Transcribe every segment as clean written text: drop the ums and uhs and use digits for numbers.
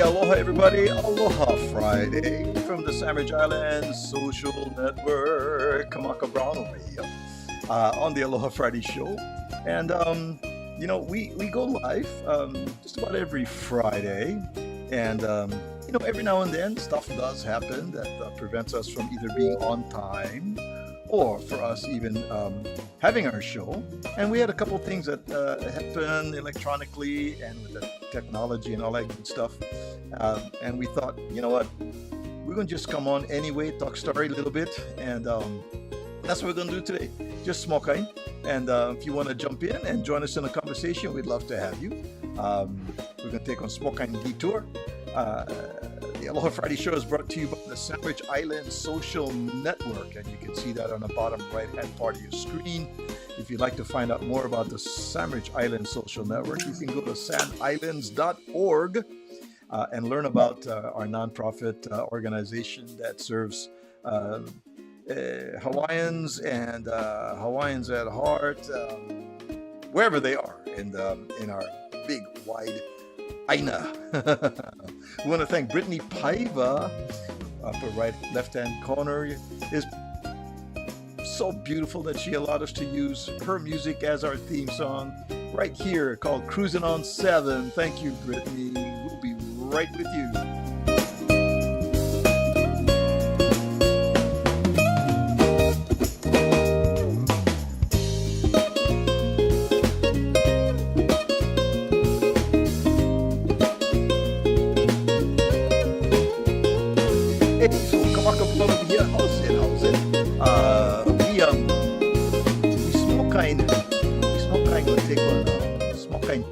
Aloha everybody. Aloha Friday from the Sandwich Islands Social Network. Kamaka Brown over here on the Aloha Friday show. And, we go live just about every Friday. And, every now and then stuff does happen that prevents us from either being on time or for us even having our show. And we had a couple of things that happened electronically and with the technology and all that good stuff. And we thought, you know what, we're going to just come on anyway, talk story a little bit. And that's what we're going to do today. Just small kind. And if you want to jump in and join us in a conversation, we'd love to have you. We're going to take on small kind detour. The Aloha Friday show is brought to you by the Sandwich Islands Social Network, and you can see that on the bottom right-hand part of your screen. If you'd like to find out more about the Sandwich Islands Social Network, you can go to sandislands.org and learn about our nonprofit organization that serves Hawaiians and Hawaiians at heart, wherever they are in our big, wide Aina. We want to thank Brittany Paiva, upper right left-hand corner. Is so beautiful that she allowed us to use her music as our theme song right here called Cruising on 7. Thank you, Brittany. We'll be right with you.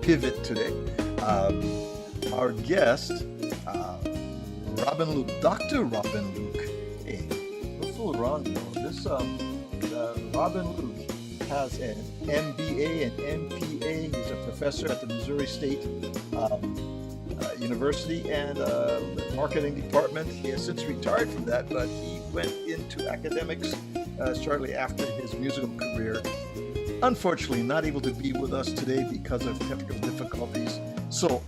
Pivot today. Our guest, Robin Luke, Dr. Robin Luke. Hey, don't fool around, This Robin Luke has an MBA and MPA. He's a professor at the Missouri State University and marketing department. He has since retired from that, but he went into academics shortly after his musical career. Unfortunately, not able to be with us today because of technical difficulties. So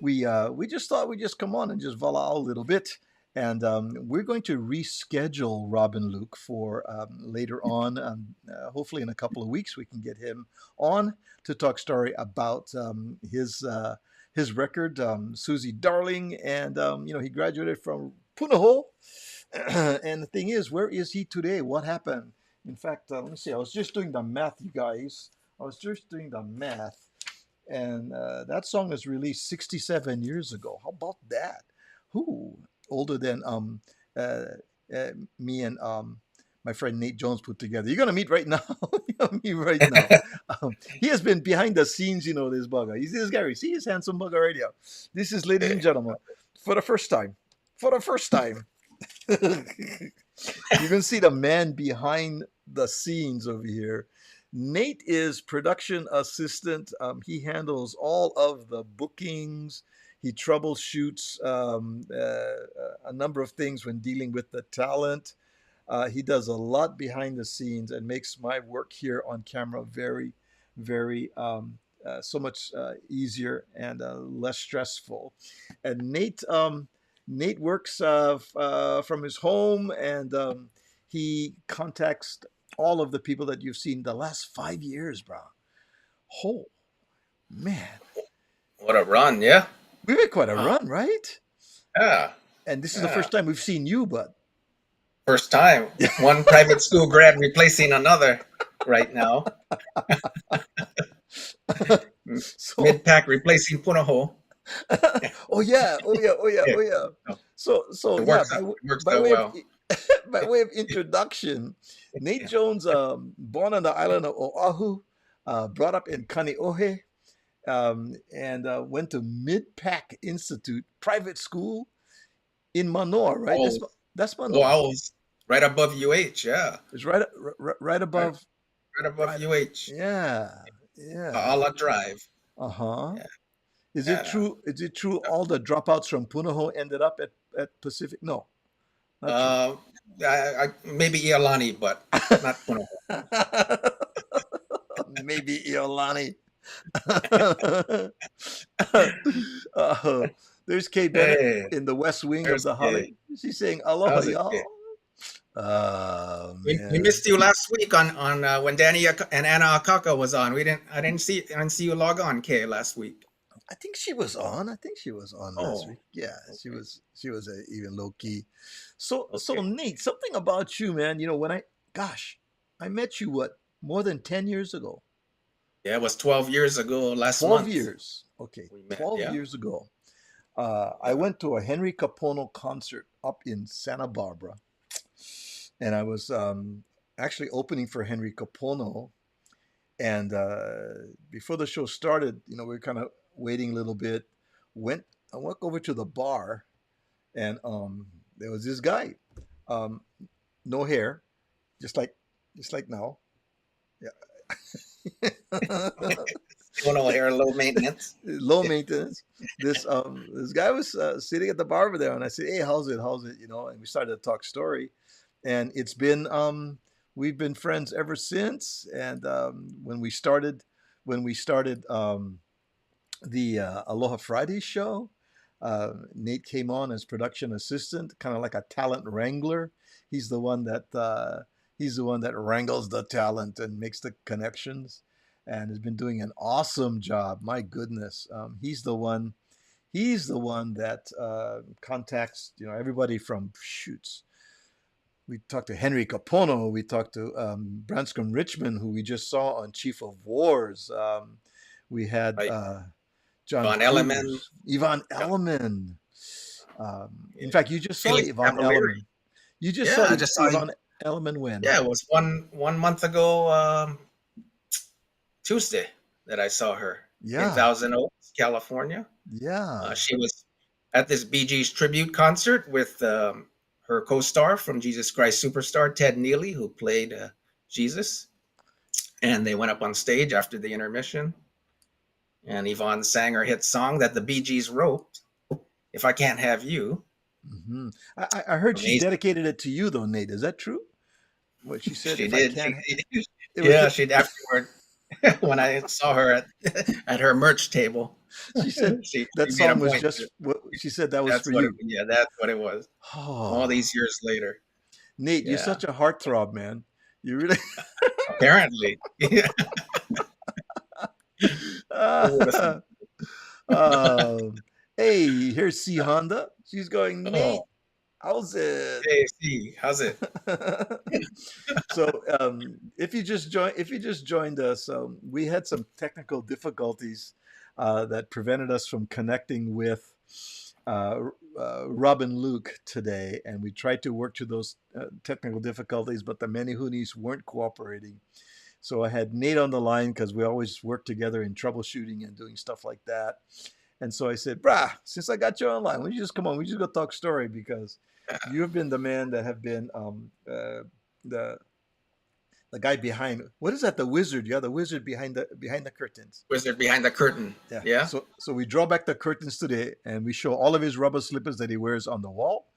we just thought we'd just come on and just voila a little bit. And we're going to reschedule Robin Luke for later on. Hopefully in a couple of weeks, we can get him on to talk story about his record, Susie Darling. And, he graduated from Punahou. And the thing is, where is he today? What happened? In fact, let me see. I was just doing the math, you guys. And that song was released 67 years ago. How about that? Who older than me and my friend Nate Jones put together? You're gonna meet right now. He has been behind the scenes. This bugger. He's this guy. See his handsome bugger right here. This is, ladies and gentlemen, for the first time. You can see the man behind the scenes over here. Nate is production assistant. He handles all of the bookings. He troubleshoots a number of things when dealing with the talent. He does a lot behind the scenes and makes my work here on camera very, very so much easier and less stressful. And Nate works from his home, and he contacts all of the people that you've seen the last 5 years, bro. Oh, man. What a run, yeah? We made quite a run, right? Yeah. And this is the first time we've seen you, but... First time. One private school grad replacing another right now. Mid-pack replacing Punahou. Oh yeah. So it works by way well. by way of introduction, Nate Jones, born on the island of Oahu, brought up in Kaneohe, and went to Mid-Pac Institute private school in Manoa, right? Oh. That's Manoa. Oh, I was right above UH, yeah. It's right above. Right above UH. Yeah. Ala Drive. Uh-huh. Yeah. Is it true? Is it true all the dropouts from Punahou ended up at Pacific? No. Maybe Iolani, but not Punahou. Maybe Iolani. There's Kay Bennett Hey, in the West Wing of there's the Kay. Holly. She's saying aloha, How's it, Kay? y'all. Oh We man, missed you last week on when Danny and Anna Akaka was on. I didn't see you log on, Kay, last week. I think she was on. I think she was on last Oh, week. Yeah, she okay, was. She was even low key. So okay. Nate, something about you, man. When gosh, I met you what more than 10 years ago. Yeah, it was 12 years ago last 12 month years. Okay, we met. 12 years ago. I Yeah. went to a Henry Capono concert up in Santa Barbara, and I was actually opening for Henry Capono. And before the show started, we were kind of waiting a little bit. Went I went over to the bar, and there was this guy, um, no hair, just like now. Yeah, Still hair, low maintenance. low maintenance. This guy was sitting at the bar over there, and I said, "Hey, how's it? How's it?" And we started to talk story, and it's been we've been friends ever since. And when we started the Aloha Friday show. Nate came on as production assistant, kind of like a talent wrangler. He's the one that wrangles the talent and makes the connections, and has been doing an awesome job. My goodness, he's the one. He's the one that contacts everybody from shoots. We talked to Henry Capono. We talked to Branscombe Richmond, who we just saw on Chief of Wars. We had Right. John Von Elliman, Cruz, Yvonne yeah, Elliman. In yeah. fact, you just saw Felix Yvonne Cavalieri. Elliman. You just Yeah, saw I just saw him. Yvonne Elliman when? Yeah, it was one month ago, Tuesday, that I saw her in Yeah, Thousand Oaks, California. yeah. She was at this Bee Gees tribute concert with her co-star from Jesus Christ Superstar, Ted Neely, who played Jesus. And they went up on stage after the intermission, and Yvonne sang her hit song that the Bee Gees wrote, "If I Can't Have You." Hmm. I heard she Amazing. dedicated it to you, though, Nate. Is that true? What she said, She if I did. can't, it was Yeah, just, she afterward when I saw her at her merch table, she said that she made a song was point just to. what she said that was That's for what it. you. Yeah, that's what it was. All Oh, these years later. Nate, you're Yeah, such a heartthrob, man. You really. apparently. Yeah. Who would have thought? um, hey, here's C Honda. She's going, Nate, Oh, how's it? hey, see, how's it? So, if you just joined us, we had some technical difficulties that prevented us from connecting with uh, Rob and Luke today, and we tried to work through those technical difficulties, but the Menehuni's weren't cooperating. So I had Nate on the line because we always work together in troubleshooting and doing stuff like that. And so I said, brah, since I got you online, why don't you just come on? We just go talk story because you have been the man that have been the the guy behind. What is that? The wizard. You're the wizard behind the curtains. Wizard behind the curtain. Yeah. Yeah. So we draw back the curtains today, and we show all of his rubber slippers that he wears on the wall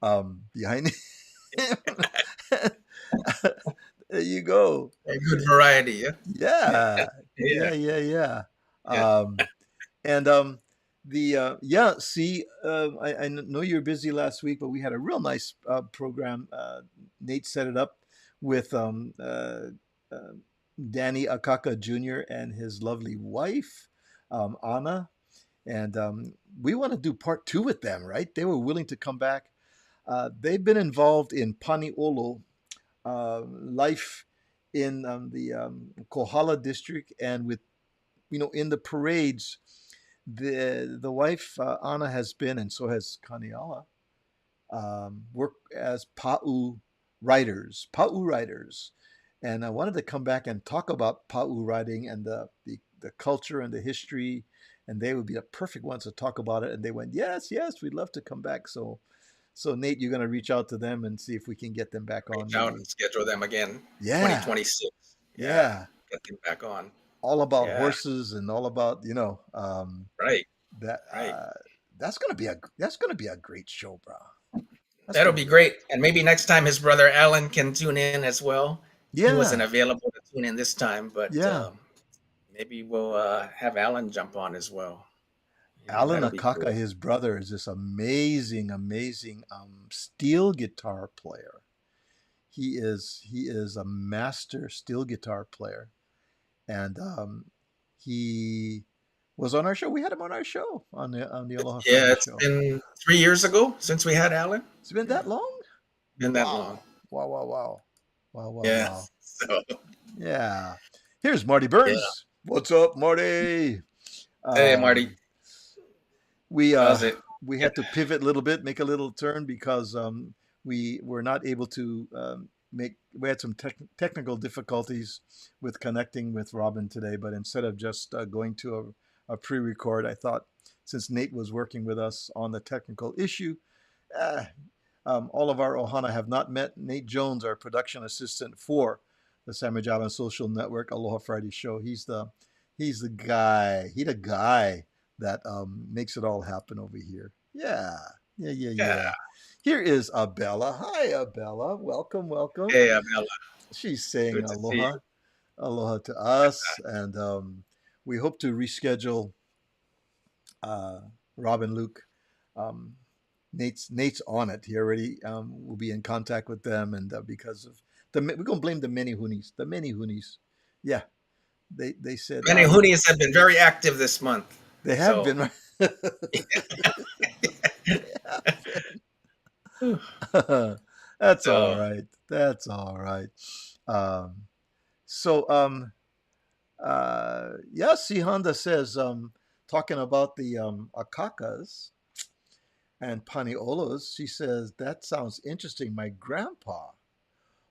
behind him. There you go. A good variety. Yeah. Yeah, Yeah. yeah. Yeah. And the yeah, see, I know you're busy last week, but we had a real nice program. Nate set it up with uh, Danny Akaka Jr. and his lovely wife, Anna, and we want to do part two with them. Right? They were willing to come back. They've been involved in Paniolo life in the Kohala district, and with in the parades, the wife Anna has been, and so has Kaneohe, work as Pa'u riders, and I wanted to come back and talk about Pa'u riding and the culture and the history, and they would be the perfect ones to talk about it. And they went, yes, yes, we'd love to come back. So Nate, you're gonna reach out to them and see if we can get them back on, Reach out maybe. and schedule them again. Yeah, 2026. Yeah. yeah, Get them back on. all about Yeah. horses and all about Right. that. Right. That's gonna be a great show, bro. That's That'll gonna be be great. And maybe next time his brother Alan can tune in as well. He wasn't yeah, available to tune in this time, but yeah. maybe we'll have Alan jump on as well. Yeah, Alan that'll be Akaka, cool. his brother, is this amazing steel guitar player. He is a master steel guitar player, and he was on our show. We had him on our show on the Aloha Yeah, Friday it's show. been 3 years ago since we had Alan. It's been Yeah, that long? been that long. Wow! Wow! Wow! Wow! Wow! Wow! Yeah. Wow! So Yeah. Here's Marty yeah. Burns. What's up, Marty? Hey, Marty, Um, we uh, how's it? we Yeah. had to pivot a little bit, make a little turn because we were not able to make. We had some technical difficulties with connecting with Robin today, but instead of just going to a pre-record, I thought since Nate was working with us on the technical issue, uh, all of our ohana have not met Nate Jones, our production assistant for the Sandwich Island Social Network Aloha Friday show. He's the guy. He the guy that makes it all happen over here. Yeah, yeah, yeah, Yeah. yeah. Here is Abella. Hi, Abella. Welcome, welcome. Hey, Abella. She's saying Good to see aloha, aloha to us, and we hope to reschedule uh, Rob and Luke. Um, Nate's on it. He already will be in contact with them, and because of we're gonna blame the many hoonies. The many hoonies. Yeah, they said you. Many Hoonies have been very active this month. they have So been. They have been. That's all so right. That's all right. Um, so yeah, C Honda says talking about the akakas and paniolos. She says that sounds interesting. My grandpa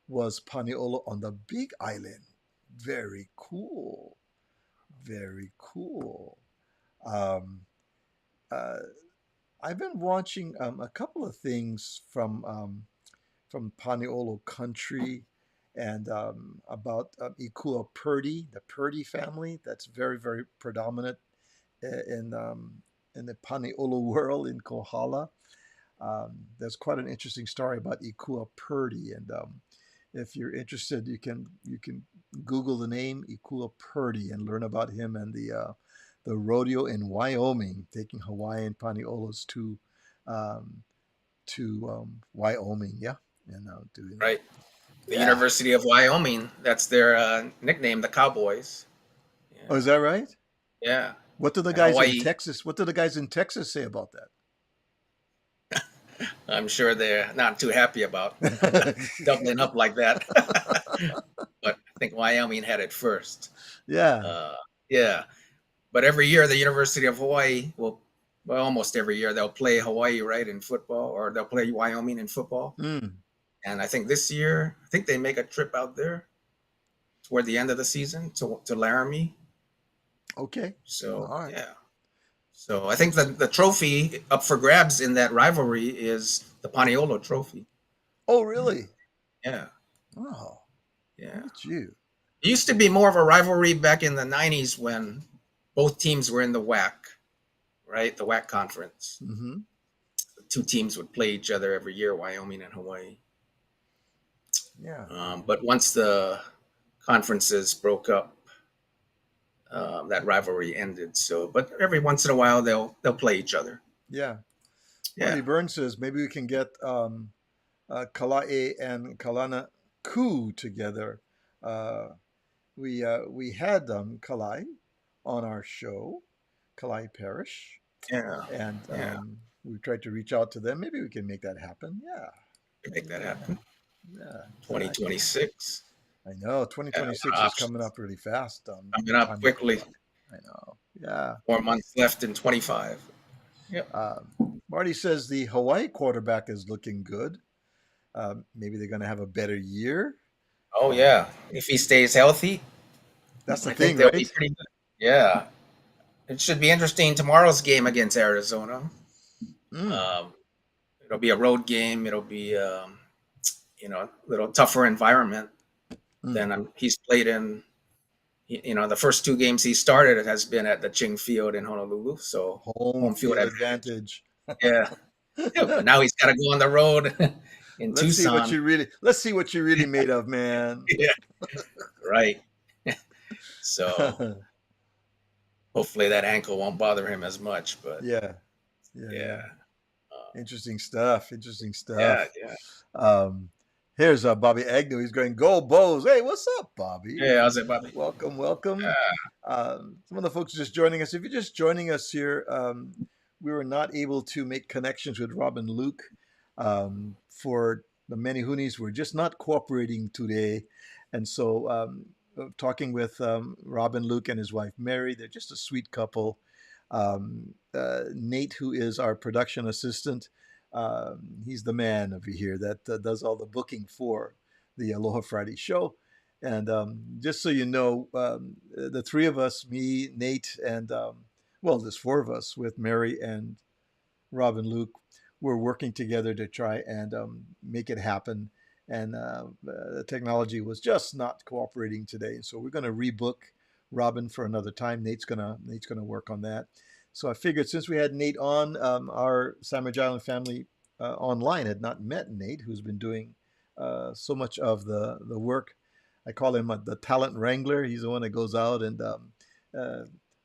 was Paniolo on the Big Island. Very cool. Very cool. Um, uh, I've been watching a couple of things from Paniolo country and about Ikua Purdy, the Purdy family. That's very, very predominant in the Paniolo world in Kohala. There's quite an interesting story about Ikua Purdy, and if you're interested, you can Google the name Ikua Purdy and learn about him and the rodeo in Wyoming, taking Hawaiian Paniolos um, to Wyoming, yeah, and doing right. The yeah. University of Wyoming. That's their nickname, the Cowboys. Oh, is Yeah. that right? Yeah. What do the And guys in Hawaii. Texas? What do the guys in Texas say about I'm sure they're not too happy about that? doubling up like that. But I think Wyoming had it first. Yeah. Uh, yeah. But every year, the University of Hawaii will, well, almost every year, they'll play Hawaii, right, in football, or they'll play Wyoming in football. Mm, And I think this year, I think they make a trip out there toward the end of the season to Laramie. okay. So, All right. yeah. So I think the trophy up for grabs in that rivalry is the Paniolo Trophy. Oh, really? Yeah. Oh, Yeah. look at you. It used to be more of a rivalry back in the 90s when both teams were in the WAC, right? The WAC conference. Mm-hmm. The two teams would play each other every year, Wyoming and Hawaii. Yeah. But once the conferences broke up, that rivalry ended. So, but every once in a while they'll play each other. Yeah. Yeah. Marty Burns says maybe we can get Kalae and Kalana Ku together. Uh, we had Kalai on our show, Kalai Parish, Yeah. and Yeah. we tried to reach out to them. Maybe we can make that happen. Yeah. Make that happen. Yeah. Exactly. 2026. I know 2026 is coming up really fast. Coming up quickly. I know. Yeah. 4 months left in 25. Yep. Marty says the Hawaii quarterback is looking good. Maybe they're going to have a better year. Oh yeah. If he stays healthy, That's the I thing, think they'll be right? pretty good. Yeah. It should be interesting tomorrow's game against Arizona. Mm. It'll be a road game. It'll be a little tougher environment Mm. than he's played in. The first two games he started it has been at the Ching Field in Honolulu, so Home home field field advantage. advantage. Yeah. Yeah, but now he's got to go on the road in Let's see what Tucson. you're really made of, man. Yeah, right. So hopefully that ankle won't bother him as much. But Yeah, yeah, yeah. yeah, uh, Interesting stuff. Interesting yeah, stuff. yeah. Um, here's Bobby Agnew. He's going, go Bows. Hey, what's up, Bobby? Hey, how's it, Bobby? Welcome, welcome. Uh, Some of the folks just joining us. If you're just joining us here, we were not able to make connections with Rob and Luke for the many Hoonies. We're just not cooperating today. And so, talking with Rob and Luke and his wife Mary, they're just a sweet couple. Nate, who is our production assistant, he's the man over here that does all the booking for the Aloha Friday show. And just so you know, the three of us, me, Nate, and well, there's four of us with Mary and Rob and Luke, we're working together to try and make it happen. And the technology was just not cooperating today, so we're going to rebook Robin for another time. Nate's gonna work on that. So I figured since we had Nate on, our Sandwich Island family online had not met Nate, who's been doing so much of the work. I call him the talent wrangler. He's the one that goes out and uh,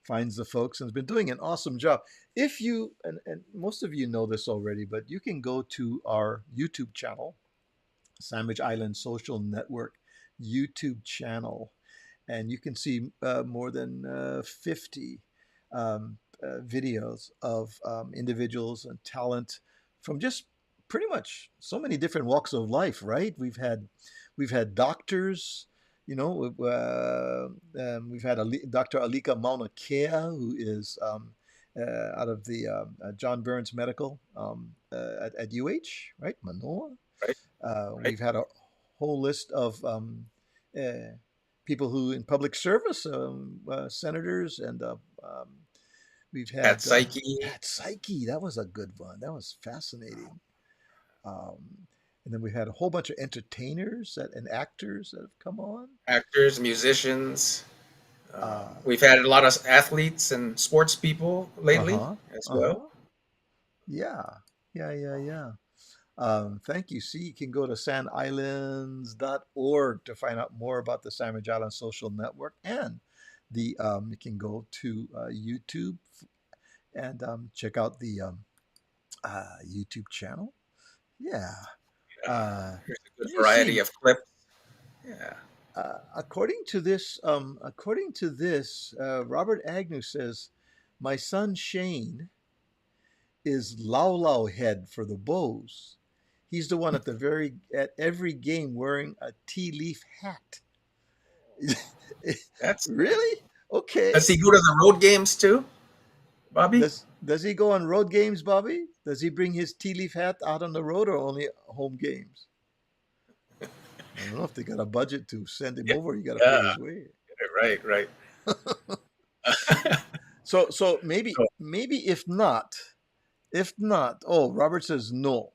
finds the folks and has been doing an awesome job. If you, and most of you know this already, but you can go to our YouTube channel, Sandwich Island Social Network YouTube channel, and you can see more than 50 videos of individuals and talent from just pretty much so many different walks of life. Right? We've had doctors. We've had Dr. Alika Mauna Kea, who is out of the John Burns Medical at UH, right? Manoa. right, right. We've had a whole list of people who in public service, senators, and we've At had Psyche, Pat Psyche. That was a good one. That was fascinating. Um, and then we had a whole bunch of entertainers and actors that have come on. actors, musicians. Uh We've had a lot of athletes and sports people lately huh. as Uh well. huh. Yeah. Yeah. Yeah. Yeah. Thank you. See, you can go to sandislands.org to find out more about the Sandwich Island Social Network, and you can go to YouTube and check out the YouTube channel. Yeah. Yeah, Uh, there's a good let me variety see. of clips. Yeah, According to this, Robert Agnew says, "My son Shane is Lau Lau head for the Bows. He's the one at every game wearing a tea leaf hat." that's nice. Really? Okay. Does he go to the road games too, Bobby? Does he go on road games, Bobby? Does he bring his tea leaf hat out on the road or only home games? I don't know if they got a budget to send him Yeah, over. You got to pay yeah, his way. right, right. So maybe So, if not. Oh, Robert says no.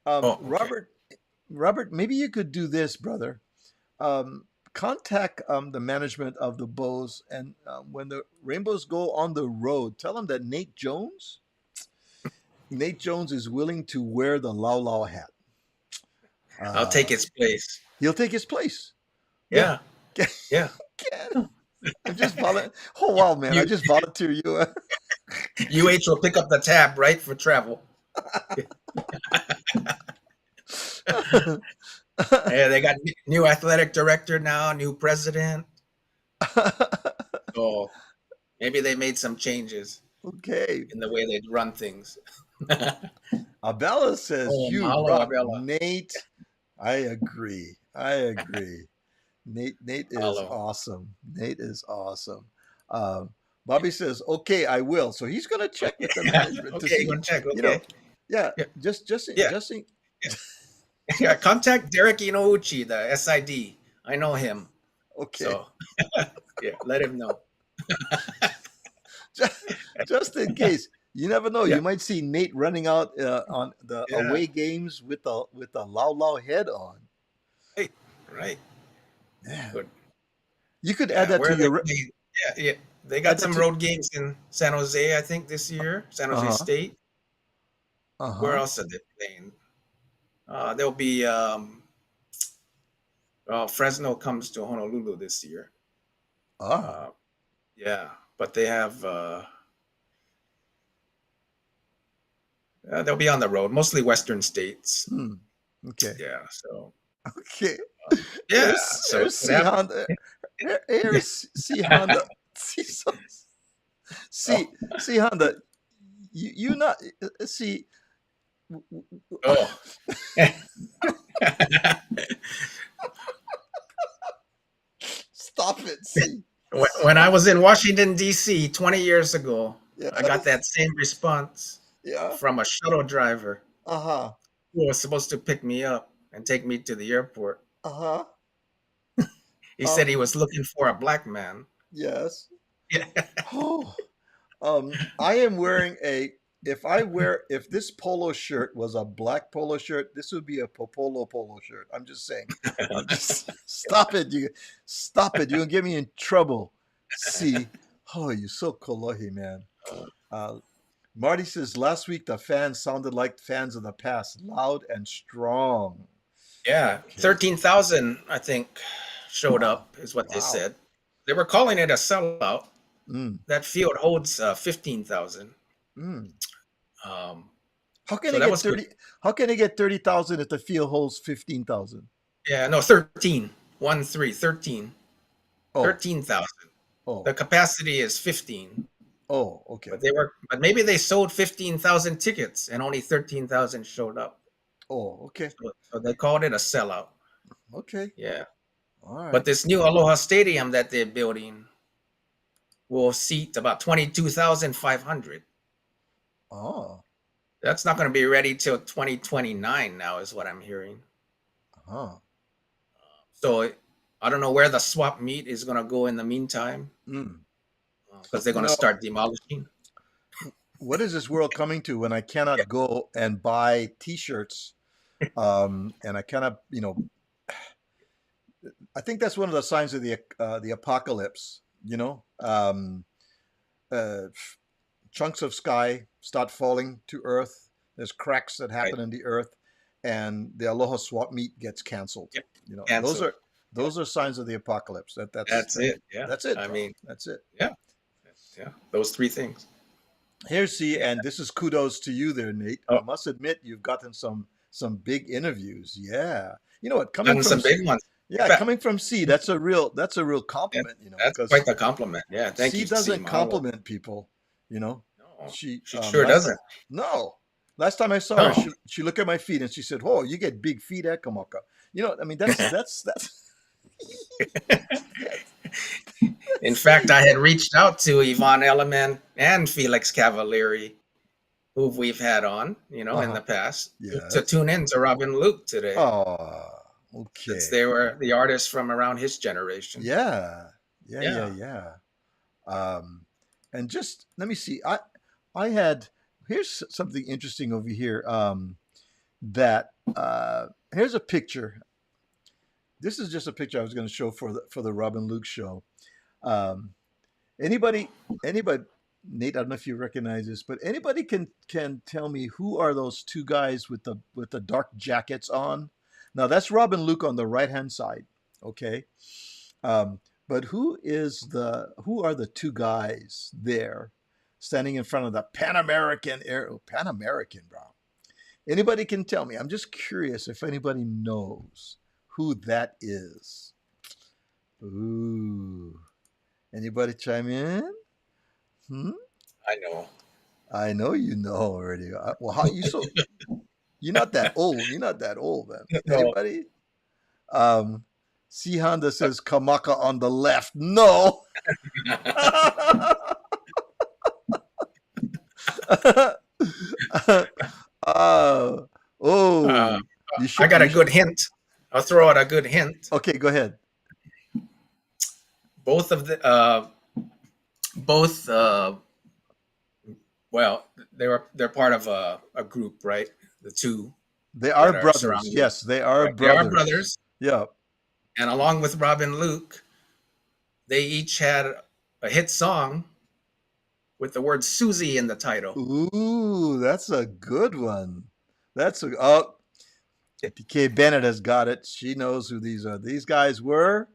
Um, oh, okay. Robert, Robert, maybe you could do this, brother. Contact the management of the Bows, and when the Rainbows go on the road, tell them that Nate Jones is willing to wear the Lau Lau hat. I'll take Uh, his place. he'll take his place. Yeah. Yeah, yeah. I'm just Oh wow, man! I You just volunteer you. UH will pick up the tab, right, for travel. Yeah, they got new athletic director now, new president. So maybe they made some changes Okay. in the way they run things. Abella says Oh, you mahalo, rock, Abella. Nate. I agree. I agree. Nate is Mahalo. awesome. Nate is awesome. Um, Bobby says, "Okay, I will." So he's going to check with the management to Okay, you see, gonna check. you know, Okay. yeah, Yeah, yeah, just in, yeah. Yeah, contact Derek Inouchi, the SID. I know him. okay, So yeah, let him know. just, just in case. You never know. Yeah, You might see Nate running out on the yeah, away games with the Lau Lau head on. right, right. Man, Good. you could add Yeah, that where to are they your playing? Yeah, yeah. They add got that some to. road games in San Jose, I think, this year. San Uh Jose huh. State. Uh Where huh. else are they playing? There'll be Fresno comes to Honolulu this year. Ah. Uh, yeah. but they have they'll be on the road, mostly Western states. Hmm. Okay. Yeah, so Okay. yeah, so Here's it could C happen. Honda. Here's C Honda. See, Oh, see Honda. You not see. oh. Stop it. See. When I was in Washington D.C. 20 years ago, I got Yes. that same response Yeah. from a shuttle driver Uh-huh. who was supposed to pick me up and take me to the airport. Uh-huh. He said Um, he was looking for a black man. yes. Yeah. Oh. I am wearing if this polo shirt was a black polo shirt, this would be a popolo polo shirt. I'm just saying. I'm just stop it. Stop it. You'll get me in trouble. See. Oh, you're so kolohi, man. Uh, Marty says last week the fans sounded like fans of the past, loud and strong. Yeah, Okay. 13,000, I think, showed Wow. up, is what they Wow. said. They were calling it a sellout. Mm. That field holds 15,000. Mm. Um, How can so they that get was good. 30? How can they get 30,000 if the field holds 15,000? Yeah, no, 13. 1 3, 13. Oh, 13,000. oh, The capacity is 15. oh, okay. But maybe they sold 15,000 tickets and only 13,000 showed up. Oh, okay. So they called it a sellout. Okay. Yeah. All But right. this new Aloha Stadium that they're building will seat about 22,500. Oh, That's not going to be ready till 2029 now, is what I'm hearing. huh. So I don't know where the swap meet is going to go in the meantime, Mm. because they're You going to know, start demolishing. what is this world coming to when I cannot go and buy T-shirts? And I cannot, I think that's one of the signs of the apocalypse. Uh, Chunks of sky start falling to earth. There's cracks that Right. happen in the earth, and the Aloha swap meet gets canceled. Yep. You know, those Canceled. are those are signs of the apocalypse. That's it. Yeah. That's it, I bro. mean, That's it. yeah. Yeah. Those three things. Here's C, Yeah. and this is kudos to you there, Nate. I Oh, must admit you've gotten some big interviews. Yeah. You know what? gotten some big ones. In fact, Coming from C, that's a real yeah, compliment, that's because quite the compliment. Yeah. Thank C you, C. doesn't Mahalo. compliment people, you know. No, She she sure last time doesn't. no. Last time I saw her, No. she looked at my feet and she said, "Oh, you get big feet, Kamaka." I mean that's In fact, I had reached out to Yvonne Elliman and Felix Cavalieri, who we've had on, in uh-huh. the past, to Yes. tune in to Robin Luke today, Oh, since okay. they were the artists from around his generation. Yeah. Yeah, yeah, Yeah. yeah. Um, and just let me see. I had here's something interesting over here. That Here's a picture. This is just a picture I was going to show for the Robin Luke show. Um, anybody, Nate, I don't know if you recognize this, but anybody can tell me who are those two guys with the dark jackets on? Now that's Robin Luke on the right hand side. Okay. But who are the two guys there standing in front of the Pan American, bro? Anybody can tell me. I'm just curious if anybody knows who that is. Ooh. Anybody chime in? Hmm? I know. I know you know already. Well, you're not that old. You're not that old, man. No. Anybody? Um, C Honda says Kamaka on the left. No. uh, Uh, oh, you I should. got a good hint. I'll throw out a good hint. Okay, go ahead. Both of the both well, they're part of a group, right? The two They are that are brothers. surrounding. Yes, they are Right. They are brothers. brothers, Yeah. and along with Robin Luke, they each had a hit song with the word Susie in the title. Ooh, that's a good one. PK Bennett has got it. She knows who these are. These guys were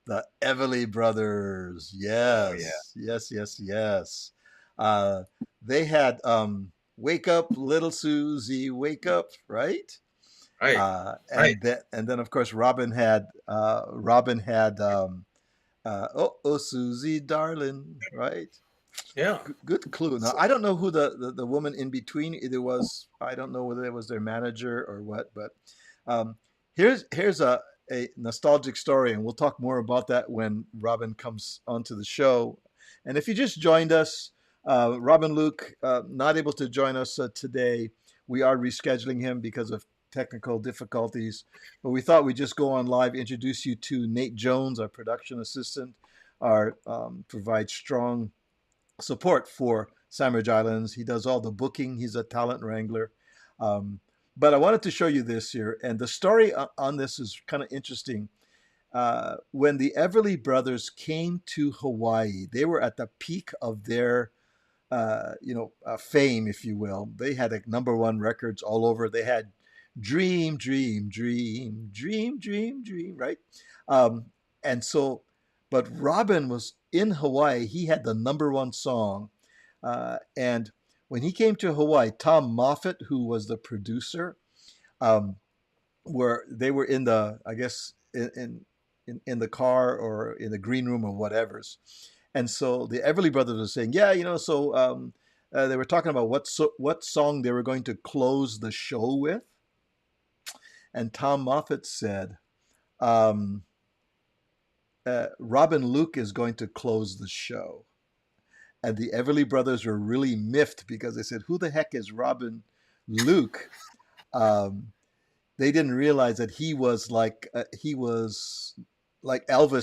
The Everly Brothers. Oh yeah. Yes, yes, yes, yes. Uh, they had "Wake Up, Little Susie, Wake Up," right? Right. Right. And then of course Robin had "Oh Oh Susie Darling," right? Yeah. Good clue. Now So, I don't know who the woman in between either was. I don't know whether it was their manager or what. But um, here's a nostalgic story, and we'll talk more about that when Robin comes onto the show. And if you just joined us, Robin Luke not able to join us today. We are rescheduling him because of technical difficulties. But we thought we'd just go on live, introduce you to Nate Jones, our production assistant, our provides strong support for Sandwich Islands. He does all the booking. He's a talent wrangler. Um, but I wanted to show you this here, and the story on this is kind of interesting. When the Everly Brothers came to Hawaii, they were at the peak of their, fame, if you will. They had like number one records all over. They had "Dream, Dream, Dream, Dream, Dream, Dream," right? Um, and so, but Robin was in Hawaii. He had the number one song, and when he came to Hawaii, Tom Moffat, who was the producer, um, they were in the, I guess, in the car or in the green room or whatever's. And so the Everly Brothers were saying, yeah, they were talking about what song they were going to close the show with. And Tom Moffat said, um, Robin Luke is going to close the show. And the Everly Brothers were really miffed because they said, who the heck is Robin Luke? Um, they didn't realize that he was like Elvis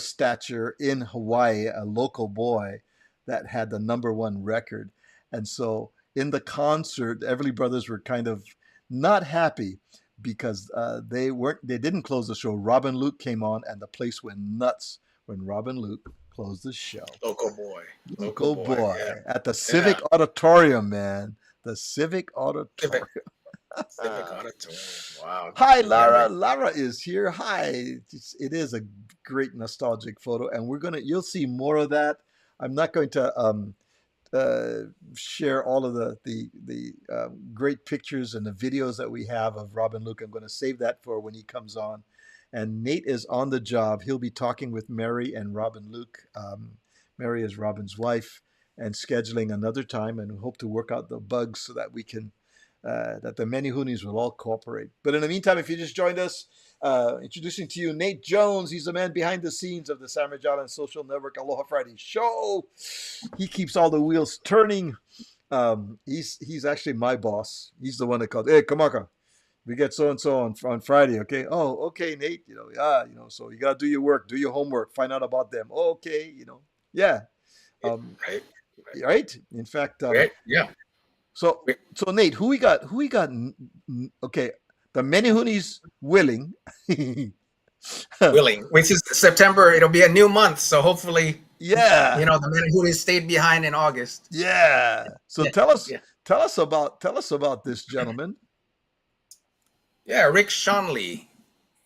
stature in Hawaii, a local boy that had the number one record. And so in the concert, the Everly Brothers were kind of not happy because they didn't close the show. Robin Luke came on, and the place went nuts when Robin Luke closed the show. local boy. Local Local boy. boy Yeah. at the Yeah. Civic Auditorium, man. The Civic Civic. Auditorium. Civic Auditorium. Wow. Hi, Yeah. Lara. Lara is here. Hi. It is a great nostalgic photo, and you'll see more of that. I'm not going to uh, share all of the great pictures and the videos that we have of Robin Luke. I'm going to save that for when he comes on. And Nate is on the job. He'll be talking with Mary and Robin Luke. Mary is Robin's wife, and scheduling another time, and we hope to work out the bugs so that we can that the many Hoonies will all cooperate. But in the meantime, if you just joined us, introducing to you Nate Jones. He's the man behind the scenes of the Sandwich Islands Social Network Aloha Friday show. He keeps all the wheels turning. He's actually my boss. He's the one that called, hey, Kamaka, we get so and so on Friday, okay? Oh, okay, Nate. So you gotta do your work, do your homework, find out about them. Okay, yeah. Um, Right. right. In fact, Right. Yeah. so Nate, who we got? Okay, the Menehuni's willing. Willing, which is September. It'll be a new month, so hopefully, Yeah, the men who stayed behind in August. yeah. So Yeah. tell Yeah. us about this gentleman. Yeah. Rick Shanley.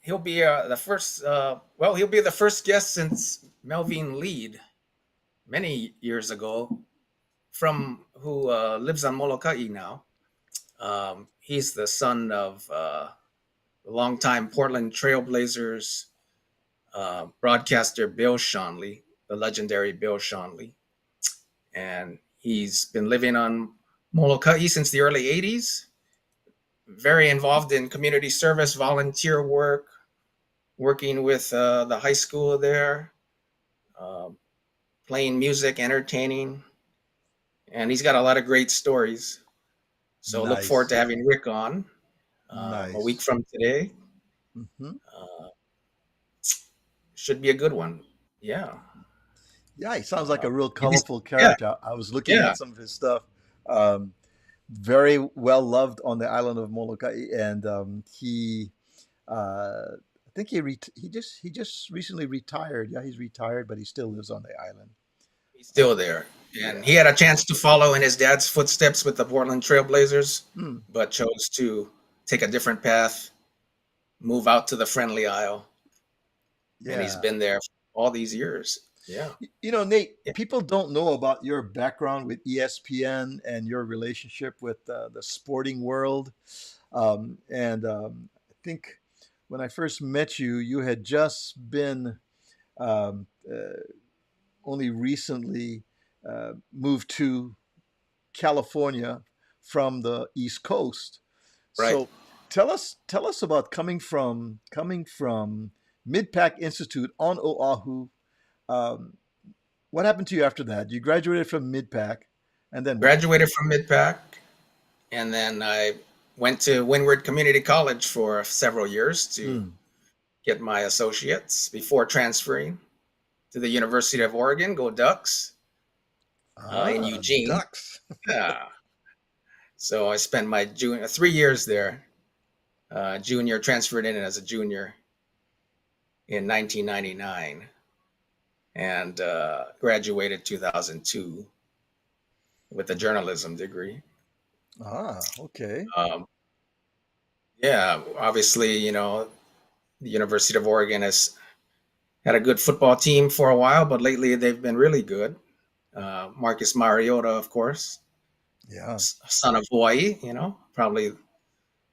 He'll be the first. He'll be the first guest since Melvin Lead many years ago, who lives on Molokai now. He's the son of the longtime Portland Trailblazers broadcaster Bill Shanley, the legendary Bill Shanley. And he's been living on Molokai since the early 80s, very involved in community service, volunteer work, working with the high school there, playing music, entertaining. And he's got a lot of great stories. So look forward to Nice, having Rick on a week nice. from today. Hmm. Uh, should be a good one. Yeah. Yeah, he sounds like a real And colorful yeah, character. I was looking yeah. at some of his stuff. Um, very well loved on the island of Molokai, and I think he just recently retired. Yeah, he's retired, but he still lives on the island. He's still Um, there. And he yeah. had a chance to follow in his dad's footsteps with the Portland Trailblazers, Hmm. but chose to take a different path, move out to the Friendly Isle. And he's Yeah. been there all these years. Yeah. Nate, Yeah. people don't know about your background with ESPN and your relationship with the sporting world. I think when I first met you, you had just been um, uh, only recently moved to California from the East Coast. Right. So tell us about coming from Midpack Institute on Oahu. Um, what happened to you after that? You graduated from Midpack, and then what? Graduated from Midpack, and then I went to Windward Community College for several years to Hmm. get my associates before transferring to the University of Oregon, go Ducks, in Ah, Eugene. ducks. Yeah. So I spent my 3 years there. Junior, transferred in as a junior in 1999, and graduated 2002 with a journalism degree. Ah, okay. Um, yeah, obviously, the University of Oregon has had a good football team for a while, but lately they've been really good. Marcus Mariota, of course, Yeah. son of Hawaii, probably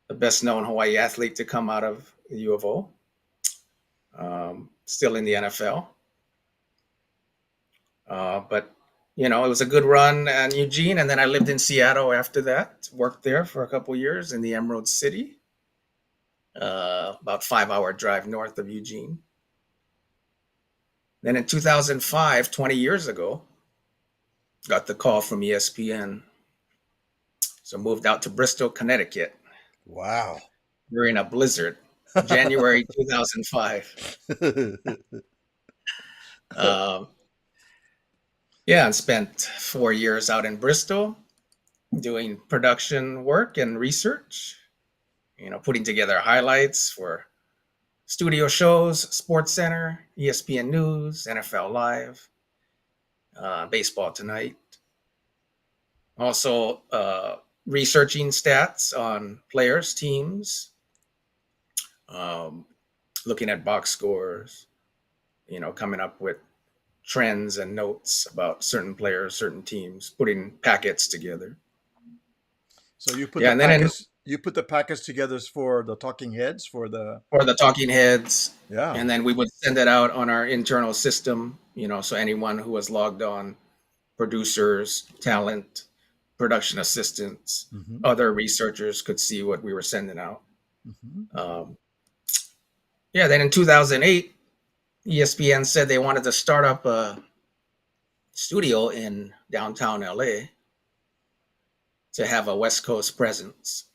the best known Hawaii athlete to come out of the U of O, still in the NFL. But it was a good run in Eugene, and then I lived in Seattle after that. Worked there for a couple years in the Emerald City, about 5 hour drive north of Eugene. Then in 2005, 20 years ago, got the call from ESPN. So moved out to Bristol, Connecticut Wow. during a blizzard, January 2005. Um, yeah, and spent 4 years out in Bristol doing production work and research, putting together highlights for studio shows, Sports Center, ESPN News, NFL Live, Baseball Tonight. Also, researching stats on players, teams, um, looking at box scores, coming up with trends and notes about certain players, certain teams, putting packets together. So you put Yeah, the and then package you put the package together for the talking heads for the for the talking heads, yeah. and then we would send it out on our internal system, so anyone who was logged on, producers, talent, production assistants, Hmm. other researchers could see what we were sending out. Hmm. Um, yeah, then in 2008, ESPN said they wanted to start up a studio in downtown LA to have a West Coast presence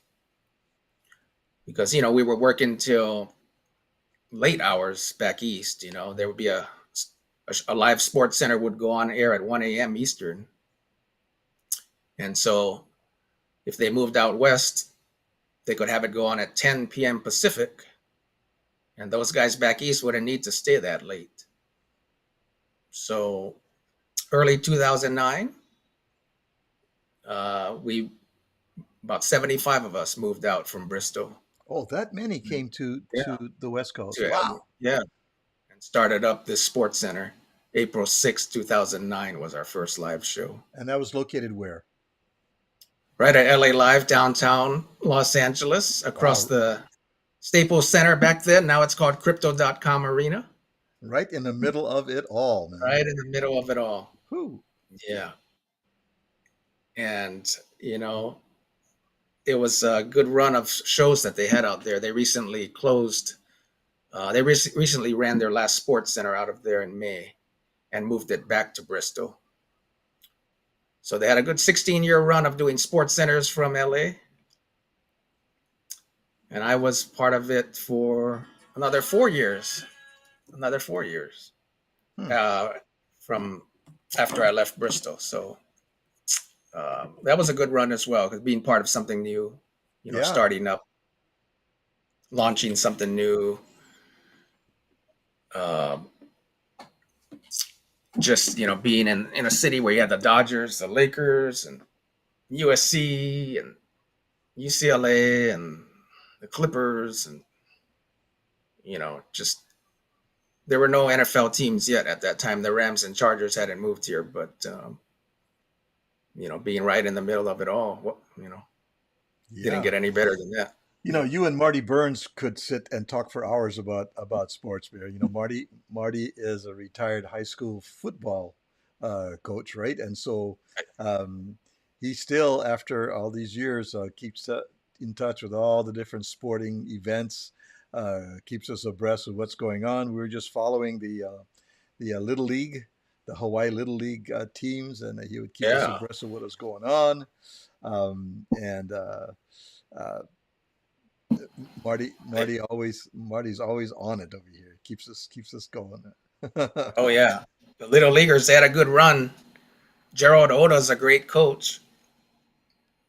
because, we were working till late hours back east. There would be a live sports center would go on air at 1 a.m. Eastern. And so if they moved out west, they could have it go on at 10 p.m. Pacific. And those guys back east wouldn't need to stay that late. So early 2009, we about 75 of us moved out from Bristol. Oh, that many came to Yeah, the West Coast. to LA. Wow. Yeah, and started up this sports center. April 6th, 2009 was our first live show. And that was located where? Right at LA Live, downtown Los Angeles, across Wow. the Staples Center back then. Now it's called Crypto.com Arena, Right in the middle of it all, man. right in the middle of it all. Whew. Yeah. And, it was a good run of shows that they had out there. They recently closed, recently ran their last sports center out of there in May and moved it back to Bristol. So they had a good 16-year run of doing sports centers from LA. And I was part of it for another 4 years. Another 4 years Hmm. uh, from after I left Bristol. So that was a good run as well, because being part of something new, Yeah. starting up, launching something new, uh, just being in a city where you had the Dodgers, the Lakers, and USC and UCLA and the Clippers, and just there were no NFL teams yet at that time. The Rams and Chargers hadn't moved here, but being right in the middle of it all, didn't Yeah. get any better than that. You and Marty Burns could sit and talk for hours about sports bear. Marty is a retired high school football coach, right? And so um, he still, after all these years, keeps in touch with all the different sporting events, keeps us abreast of what's going on. We were just following the Little League, the Hawaii Little League teams, and he would keep us Yeah. abreast of what was going on. And uh, Marty's always on it over here. Keeps us going. Oh yeah, the Little Leaguers, they had a good run. Gerald Oda's a great coach.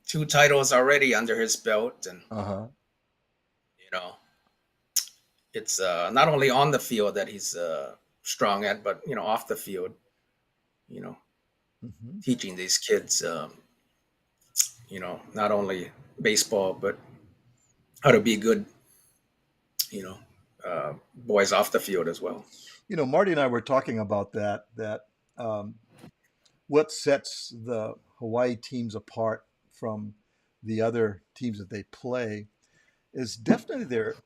2 titles already under his belt, and Uh-huh. you know, it's not only on the field that he's strong at, but off the field. You know, Hmm. teaching these kids, not only baseball, but how to be good, you know, boys off the field as well. Marty and I were talking about that um, what sets the Hawaii teams apart from the other teams that they play is definitely their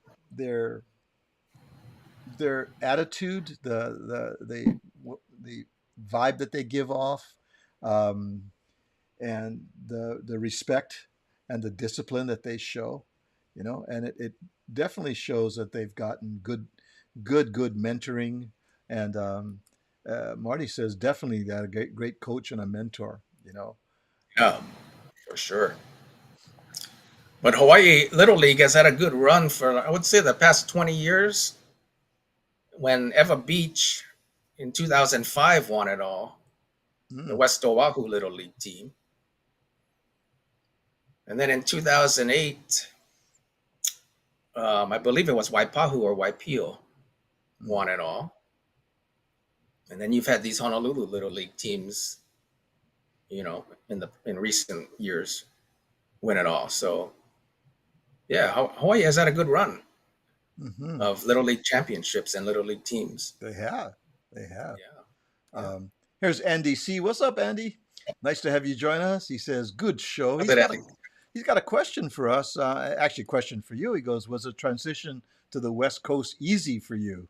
their attitude, the vibe that they give off, um, and the respect and the discipline that they show. And it definitely shows that they've gotten good mentoring. And Marty says definitely that a great coach and a mentor. Yeah, Um, for sure. But Hawaii Little League has had a good run for, I would say, the past 20 years. When Eva Beach in 2005 won it all, the mm, West Oahu Little League team. And then in 2008, I believe it was Waipahu or Waipio mm, won it all. And then you've had these Honolulu Little League teams, in recent years win it all. So yeah, Hawaii has had a good run hmm. of Little League championships and Little League teams. They have. They have. Yeah, yeah. Um, Here's Andy C. What's up, Andy? Nice to have you join us. He says, "Good show." How's it, Eddie? He's got a question for us. Actually, a question for you. He goes, "Was the transition to the West Coast easy for you?"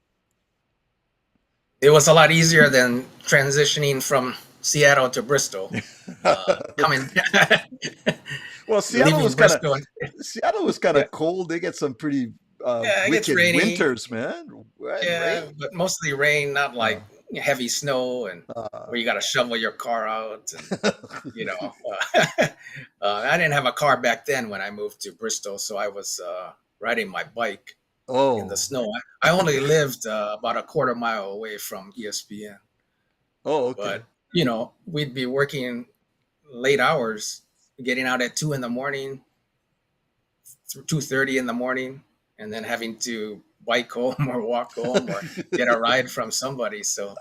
It was a lot easier than transitioning from Seattle to Bristol. Coming, Well, leaving Bristol. Seattle was kind Yeah, of cold. They get some pretty yeah, it gets wicked rainy. winters, man. Right, Yeah, rain. but mostly rain, not Uh, like heavy snow and uh, where you got to shovel your car out. And I didn't have a car back then when I moved to Bristol, so I was riding my bike in the oh, snow. I only lived about a quarter mile away from ESPN, oh, okay. but we'd be working late hours, getting out at 2 in the morning, 2:30 in the morning, and then having to bike home or walk home or get a ride from somebody. So